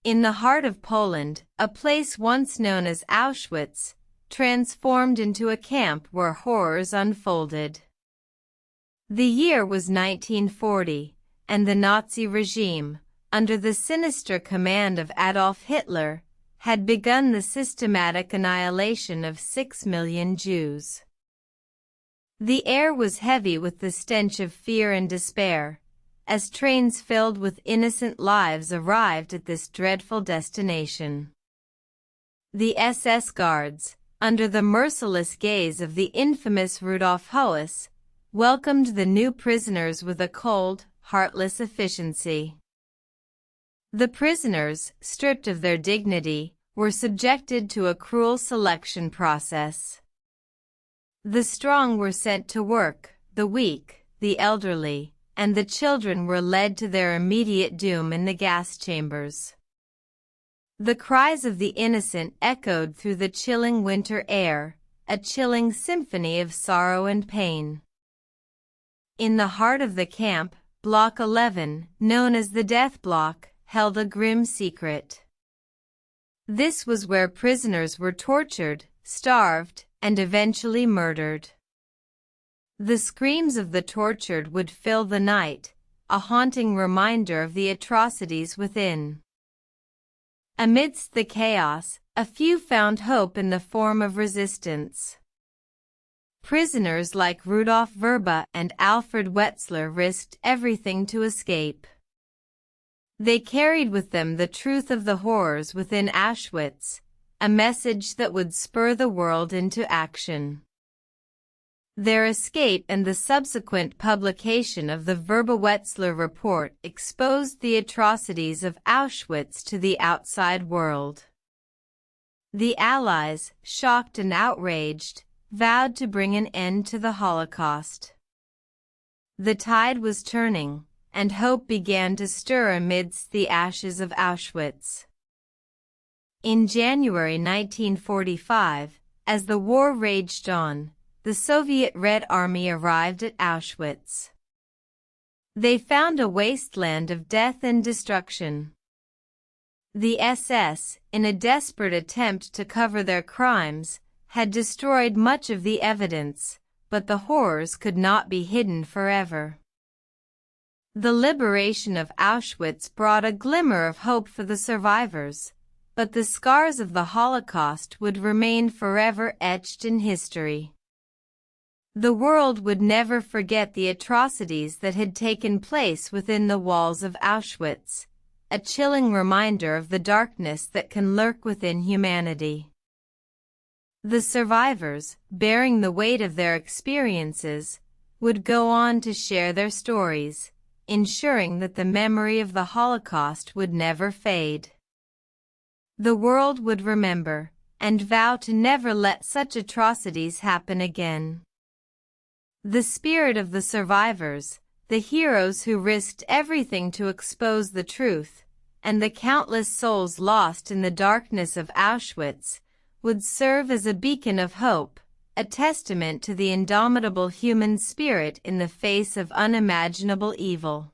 In the heart of Poland, a place once known as Auschwitz, transformed into a camp where horrors unfolded. The year was 1940, and the Nazi regime, under the sinister command of Adolf Hitler, had begun the systematic annihilation of 6 million Jews. The air was heavy with the stench of fear and despair, as trains filled with innocent lives arrived at this dreadful destination. The SS guards, under the merciless gaze of the infamous Rudolf Hoess, welcomed the new prisoners with a cold, heartless efficiency. The prisoners, stripped of their dignity, were subjected to a cruel selection process. The strong were sent to work, the weak, the elderly, and the children were led to their immediate doom in the gas chambers. The cries of the innocent echoed through the chilling winter air, a chilling symphony of sorrow and pain. In the heart of the camp, Block 11, known as the Death Block, held a grim secret. This was where prisoners were tortured, starved, and eventually murdered. The screams of the tortured would fill the night, a haunting reminder of the atrocities within. Amidst the chaos, a few found hope in the form of resistance. Prisoners like Rudolf Verba and Alfred Wetzler risked everything to escape. They carried with them the truth of the horrors within Auschwitz, a message that would spur the world into action. Their escape and the subsequent publication of the Verba-Wetzler report exposed the atrocities of Auschwitz to the outside world. The Allies, shocked and outraged, vowed to bring an end to the Holocaust. The tide was turning, and hope began to stir amidst the ashes of Auschwitz. In January 1945, as the war raged on, the Soviet Red Army arrived at Auschwitz. They found a wasteland of death and destruction. The SS, in a desperate attempt to cover their crimes, had destroyed much of the evidence, but the horrors could not be hidden forever. The liberation of Auschwitz brought a glimmer of hope for the survivors, but the scars of the Holocaust would remain forever etched in history. The world would never forget the atrocities that had taken place within the walls of Auschwitz, a chilling reminder of the darkness that can lurk within humanity. The survivors, bearing the weight of their experiences, would go on to share their stories, ensuring that the memory of the Holocaust would never fade. The world would remember, and vow to never let such atrocities happen again. The spirit of the survivors, the heroes who risked everything to expose the truth, and the countless souls lost in the darkness of Auschwitz, would serve as a beacon of hope, a testament to the indomitable human spirit in the face of unimaginable evil.